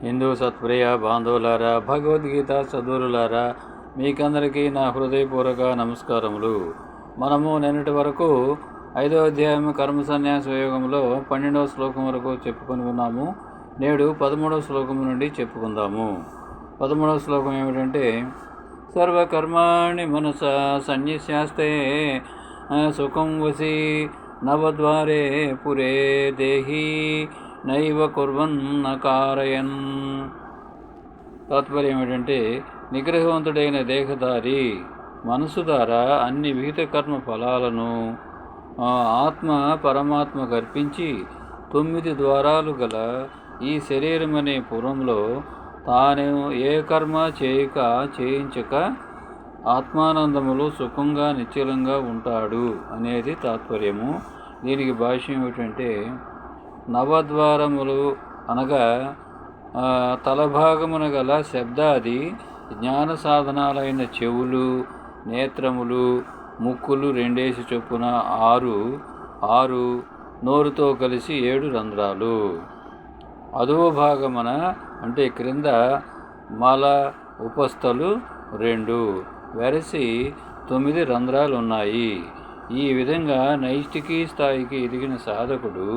హిందూ సత్ప్రియ బాంధవులారా, భగవద్గీత సద్గురులారా, మీకందరికీ నా హృదయపూర్వక నమస్కారములు. మనము నిన్నటి వరకు 5వ అధ్యాయం కర్మ సన్యాస యోగంలో 12వ శ్లోకం వరకు చెప్పుకొని ఉన్నాము. నేడు 13వ శ్లోకం నుండి చెప్పుకుందాము. 13వ శ్లోకం ఏమిటంటే, సర్వకర్మాణి మనసా సన్యస్యాస్తే సుఖం వసి నవద్వారే పురే దేహి నైవ కుర్వన్న కారయన్. తాత్పర్యం ఏమిటంటే, నిగ్రహవంతుడైన దేహధారి మనసు ద్వారా అన్ని విహిత కర్మ ఫలాలను ఆత్మ పరమాత్మ కల్పించి 9 ద్వారాలు గల ఈ శరీరం అనే పురంలో తాను ఏ కర్మ చేయించక ఆత్మానందములు సుఖంగా నిశ్చలంగా ఉంటాడు అనేది తాత్పర్యము. దీనికి భాష్యం ఏమిటంటే, నవద్వారములు అనగా తలభాగమున గల శబ్దాది జ్ఞాన సాధనాలైన చెవులు, నేత్రములు, ముక్కులు 2 చొప్పున 6 నోరుతో కలిసి 7 రంధ్రాలు. అధో భాగమున అంటే క్రింద మల ఉపస్థలు 2 వెరసి 9 రంధ్రాలు ఉన్నాయి. ఈ విధంగా నైష్టికీ స్థాయికి ఎదిగిన సాధకుడు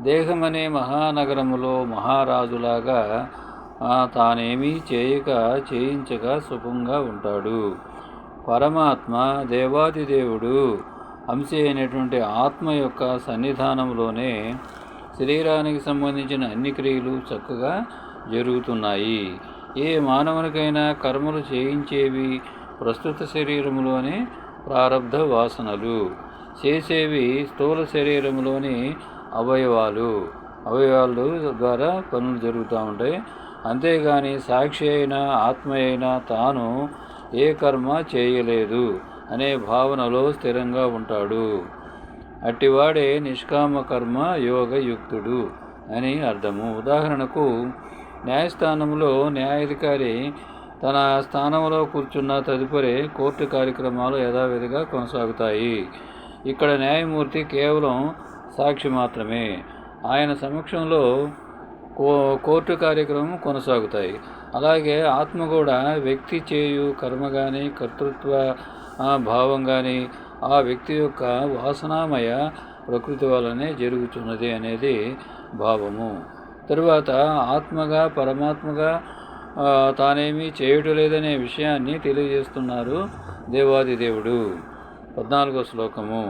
దేహమనే మహానగరములో మహారాజులాగా తానేమీ చేయించక సుఖంగా ఉంటాడు. పరమాత్మ దేవాదిదేవుడు అంశ అయినటువంటి ఆత్మ యొక్క సన్నిధానంలోనే శరీరానికి సంబంధించిన అన్ని క్రియలు చక్కగా జరుగుతున్నాయి. ఏ మానవునికైనా కర్మలు చేయించేవి ప్రస్తుత శరీరంలోని ప్రారబ్ధ వాసనలు, చేసేవి స్థూల శరీరంలోని అవయవాలు ద్వారా పనులు జరుగుతూ ఉంటాయి. అంతేగాని సాక్షి అయినా ఆత్మ అయినా తాను ఏ కర్మ చేయలేదు అనే భావనలో స్థిరంగా ఉంటాడు. అట్టివాడే నిష్కామ కర్మ యోగయుక్తుడు అని అర్థము. ఉదాహరణకు, న్యాయస్థానంలో న్యాయాధికారి తన స్థానంలో కూర్చున్న తదుపరి కోర్టు కార్యక్రమాలు యథావిధిగా కొనసాగుతాయి. ఇక్కడ న్యాయమూర్తి కేవలం సాక్షి మాత్రమే. ఆయన సమక్షంలో కోర్టు కార్యక్రమం కొనసాగుతాయి. అలాగే ఆత్మ కూడా వ్యక్తి చేయు కర్మ కానీ కర్తృత్వ భావం కానీ ఆ వ్యక్తి యొక్క వాసనామయ ప్రకృతి వలనే జరుగుతున్నది అనేది భావము. తరువాత ఆత్మగా పరమాత్మగా తానేమీ చేయటం లేదనే విషయాన్ని తెలియజేస్తున్నారు దేవాదిదేవుడు. 14వ శ్లోకము.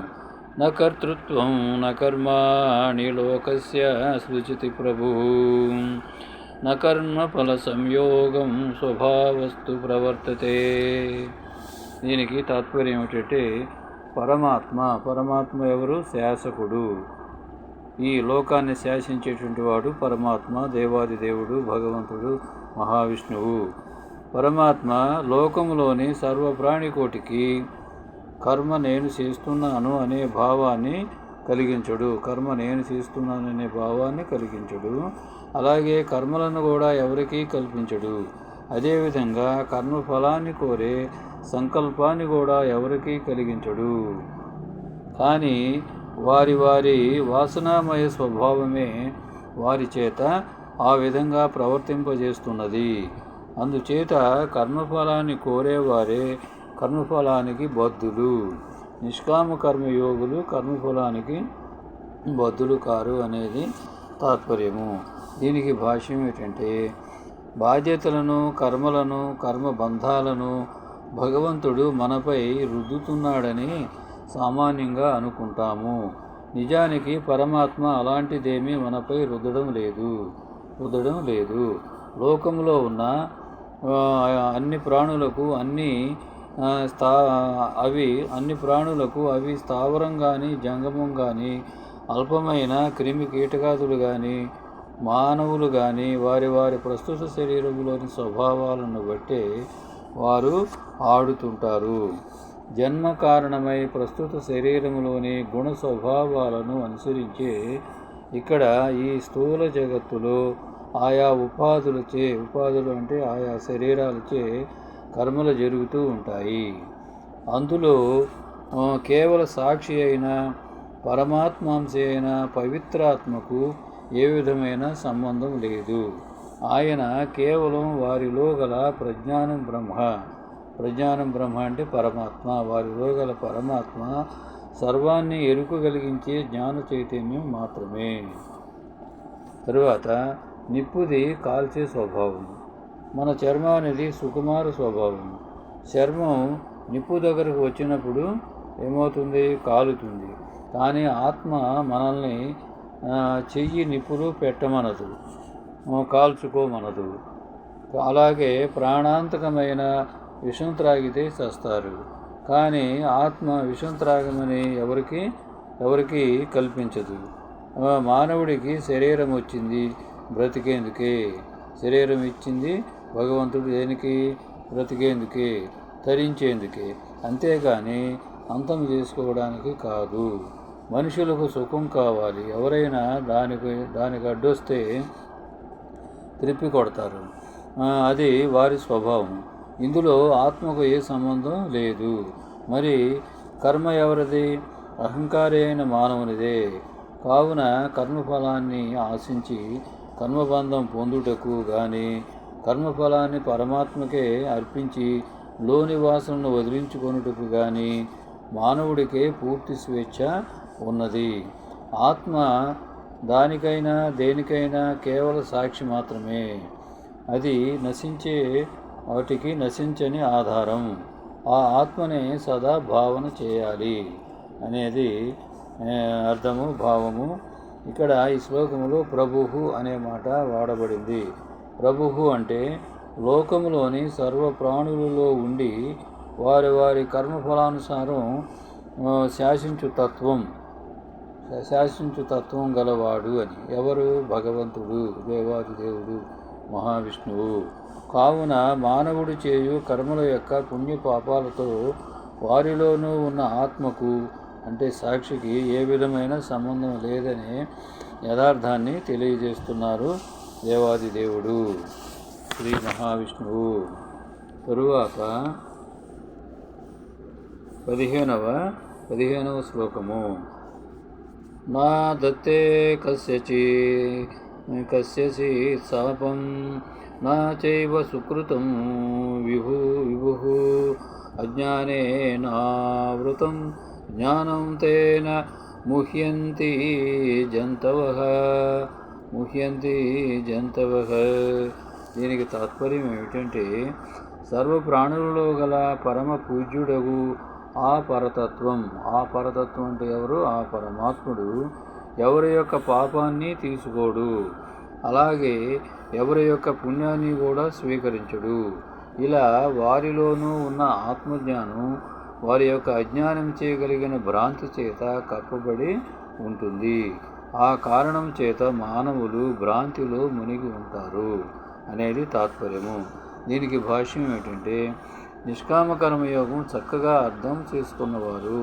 న కర్తృత్వం న కర్మాణి లోకస్య సృజతి ప్రభు న కర్మఫల సంయోగం స్వభావస్తు ప్రవర్తతే. దీనికి తాత్పర్యం ఏమిటంటే, పరమాత్మ ఎవరు? శాసకుడు. ఈ లోకాన్ని శాసించేటువంటి వాడు పరమాత్మ, దేవాదిదేవుడు, భగవంతుడు, మహావిష్ణువు. పరమాత్మ లోకములోని సర్వప్రాణికోటికి కర్మ నేను చేస్తున్నాను అనే భావాన్ని కలిగించడు. అలాగే కర్మలను కూడా ఎవరికీ కల్పించడు. అదేవిధంగా కర్మఫలాన్ని కోరే సంకల్పాన్ని కూడా ఎవరికీ కలిగించడు. కానీ వారి వాసనామయ స్వభావమే వారి చేత ఆ విధంగా ప్రవర్తింపజేస్తున్నది. అందుచేత కర్మఫలాన్ని కోరేవారే కర్మఫలానికి బద్ధులు. నిష్కామ కర్మయోగులు కర్మఫలానికి బద్ధులు కారు అనేది తాత్పర్యము. దీనికి భాష్యం ఏంటంటే, బాధ్యతలను, కర్మలను, కర్మబంధాలను భగవంతుడు మనపై రుద్దుతున్నాడని సామాన్యంగా అనుకుంటాము. నిజానికి పరమాత్మ అలాంటిదేమీ మనపై రుద్దడం లేదు. లోకంలో ఉన్న అన్ని ప్రాణులకు అవి స్థావరం కానీ జంగమం కానీ అల్పమైన క్రిమి కీటకాదులు కానీ మానవులు కానీ వారి ప్రస్తుత శరీరంలోని స్వభావాలను బట్టే వారు ఆడుతుంటారు. జన్మ కారణమై ప్రస్తుత శరీరంలోని గుణ స్వభావాలను అనుసరించే ఇక్కడ ఈ స్థూల జగత్తులో ఆయా ఉపాధులు అంటే ఆయా శరీరాలచే కర్మలు జరుగుతూ ఉంటాయి. అందులో కేవల సాక్షి అయిన పరమాత్మాంశ అయిన పవిత్రాత్మకు ఏ విధమైన సంబంధం లేదు. ఆయన కేవలం వారిలో గల ప్రజ్ఞానం బ్రహ్మ అంటే పరమాత్మ. వారిలో గల పరమాత్మ సర్వాన్ని ఎరుకగలిగించే జ్ఞాన చైతన్యం మాత్రమే. తరువాత నిప్పుది కాల్చే స్వభావం. మన చర్మానిది సుకుమార స్వభావం. చర్మం నిప్పు దగ్గరకు వచ్చినప్పుడు ఏమవుతుంది? కాలుతుంది. కానీ ఆత్మ మనల్ని చెయ్యి నిప్పులు పెట్టమనదు, కాల్చుకోమనదు. అలాగే ప్రాణాంతకమైన విషం త్రాగితే చస్తారు. కానీ ఆత్మ విషం త్రాగమని ఎవరికి కల్పించదు. మానవుడికి శరీరం వచ్చింది బ్రతికేందుకే. శరీరం ఇచ్చింది భగవంతుడు దేనికి? బ్రతికేందుకే, తరించేందుకే. అంతేగాని అంతం చేసుకోవడానికి కాదు. మనుషులకు సుఖం కావాలి. ఎవరైనా దానికి అడ్డొస్తే త్రిప్పి కొడతారు. అది వారి స్వభావం. ఇందులో ఆత్మకు ఏ సంబంధం లేదు. మరి కర్మ ఎవరిది? అహంకారి అయిన మానవునిదే. కావున కర్మఫలాన్ని ఆశించి కర్మబంధం పొందుటకు గాని, కర్మఫలాన్ని పరమాత్మకే అర్పించి లోని వాసనను వదిలించుకొనుటకు గాని మానవుడికే పూర్తి స్వేచ్ఛ ఉన్నది. ఆత్మ దానికైనా దేనికైనా కేవల సాక్షి మాత్రమే. అది నశించే వాటికి నశించని ఆధారం. ఆ ఆత్మనే సదా భావన చేయాలి అనేది అర్థము, భావము. ఇక్కడ ఈ శ్లోకములో ప్రభువు అనే మాట వాడబడింది. ప్రభువు అంటే లోకములోని సర్వ ప్రాణులలో ఉండి వారి వారి కర్మఫలానుసారం శాసించు తత్వం గలవాడు అని. ఎవరు? భగవంతుడు, దేవాది దేవుడు, మహావిష్ణువు. కావున మానవుడు చేయు కర్మల యొక్క పుణ్యపాపాలతో వారిలోనూ ఉన్న ఆత్మకు అంటే సాక్షికి ఏ విధమైన సంబంధం లేదనే యథార్థాన్ని తెలియజేస్తున్నారు దేవాది దేవుడు శ్రీ మహావిష్ణువు. తరువాత 15వ శ్లోకము. నా దత్తే కస్యచి శాపం నా చైవ సుకృతం విభుః అజ్ఞానేనావృతం జ్ఞానం తేన ముహ్యంతి జంతవః. దీనికి తాత్పర్యం ఏమిటంటే సర్వ ప్రాణులలో గల పరమ పూజ్యుడగు ఆ పరతత్వం అంటే ఎవరు? ఆ పరమాత్ముడు ఎవరి యొక్క పాపాన్ని తీసుకోడు, అలాగే ఎవరి యొక్క పుణ్యాన్ని కూడా స్వీకరించడు. ఇలా వారిలోనూ ఉన్న ఆత్మజ్ఞానం వారి యొక్క అజ్ఞానం చేయగలిగిన భ్రాంతి చేత కప్పబడి ఉంటుంది. ఆ కారణం చేత మానవులు భ్రాంతిలో మునిగి ఉంటారు అనేది తాత్పర్యము. దీనికి భాష్యం ఏమిటంటే నిష్కామ కర్మయోగం చక్కగా అర్థం చేసుకున్నవారు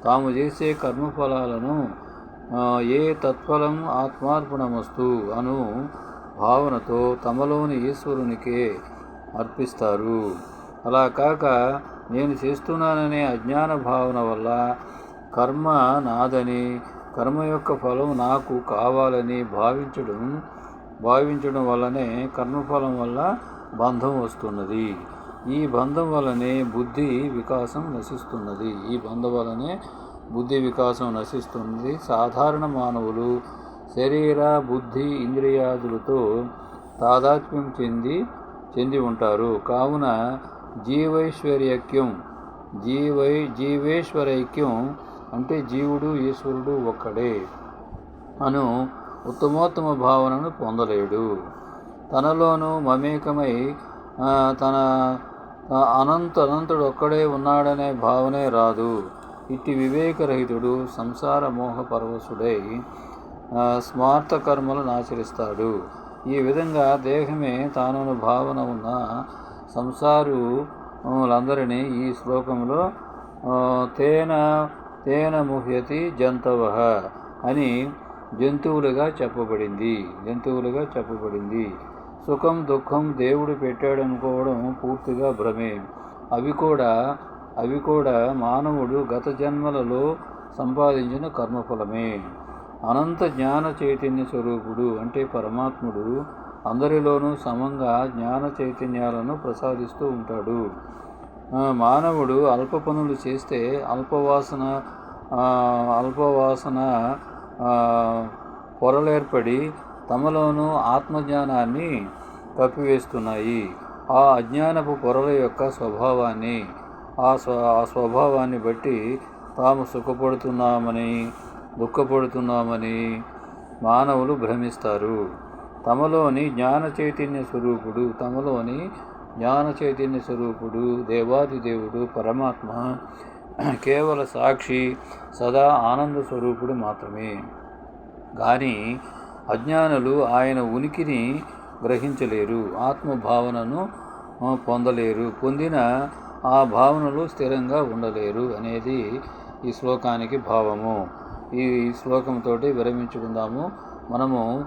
తాము చేసే కర్మఫలాలను ఏ తత్ఫలం ఆత్మార్పణమస్తు అను భావనతో తమలోని ఈశ్వరునికే అర్పిస్తారు. అలా కాక నేను చేస్తున్నాననే అజ్ఞాన భావన వల్ల కర్మ నాదని, కర్మ యొక్క ఫలం నాకు కావాలని భావించడం వల్లనే కర్మఫలం వల్ల బంధం వస్తున్నది. ఈ బంధం వల్లనే బుద్ధి వికాసం నశిస్తుంది. సాధారణ మానవులు శరీర బుద్ధి ఇంద్రియాదులతో తాదాత్మ్యం చెంది ఉంటారు. కావున జీవేశ్వరైక్యం అంటే జీవుడు ఈశ్వరుడు ఒక్కడే అను ఉత్తమోత్తమ భావనను పొందలేడు. తనలోనూ మమేకమై తన అనంతుడు ఒక్కడే ఉన్నాడనే భావనే రాదు. ఇట్టి వివేకరహితుడు సంసార మోహ పరవశుడై స్మార్త కర్మలను ఆచరిస్తాడు. ఈ విధంగా దేహమే తానును భావన ఉన్న సంసారులందరినీ ఈ శ్లోకంలో తేన ముహ్యతి జంతవః అని జంతువులుగా చెప్పబడింది. సుఖం దుఃఖం దేవుడు పెట్టాడనుకోవడం పూర్తిగా భ్రమే. అవి కూడా మానవుడు గత జన్మలలో సంపాదించిన కర్మఫలమే. అనంత జ్ఞాన చైతన్య స్వరూపుడు అంటే పరమాత్ముడు అందరిలోనూ సమంగా జ్ఞాన చైతన్యాలను ప్రసాదిస్తూ ఉంటాడు. మానవుడు అల్ప పనులు చేస్తే అల్పవాసన పొరలేర్పడి తమలోనూ ఆత్మజ్ఞానాన్ని కప్పివేస్తున్నాయి. ఆ అజ్ఞానపు పొరల యొక్క స్వభావాన్ని ఆ స్వభావాన్ని బట్టి తాము సుఖపడుతున్నామని దుఃఖపడుతున్నామని మానవులు భ్రమిస్తారు. తమలోని జ్ఞాన చైతన్య స్వరూపుడు దేవాది దేవుడు పరమాత్మ కేవల సాక్షి సదా ఆనంద స్వరూపుడు మాత్రమే. కానీ అజ్ఞానులు ఆయన ఉనికిని గ్రహించలేరు, ఆత్మభావనను పొందలేరు, పొందిన ఆ భావనలు స్థిరంగా ఉండలేరు అనేది ఈ శ్లోకానికి భావము. ఈ శ్లోకంతో విరమించుకుందాము. మనము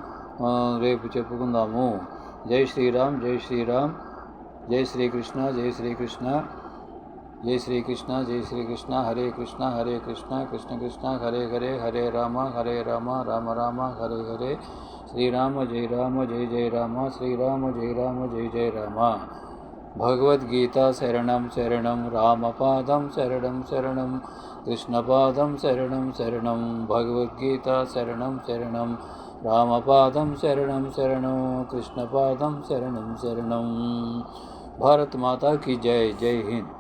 రేపు చెప్పుకుందాము. జై శ్రీరామ్, జై శ్రీరామ్, జై శ్రీకృష్ణ, జై శ్రీకృష్ణ, జై శ్రీకృష్ణ, జై శ్రీకృష్ణ. హరే కృష్ణ, హరే కృష్ణ, కృష్ణ కృష్ణ హరే హరే, హరే రామ, రామ రామ హరే హరే. శ్రీరామ జై రామ, జై జై రామ, శ్రీరామ జై రామ, జై జై రామ. భగవద్గీత శరణం శరణం, రామపాదం శరణం శరణం, కృష్ణపాదం శరణం శరణం. భగవద్గీత శరణం శరణం, రామపాదం శరణం శరణం, కృష్ణపాదం శరణం శరణం. భారత్ మాతా की जय. जय हिंद.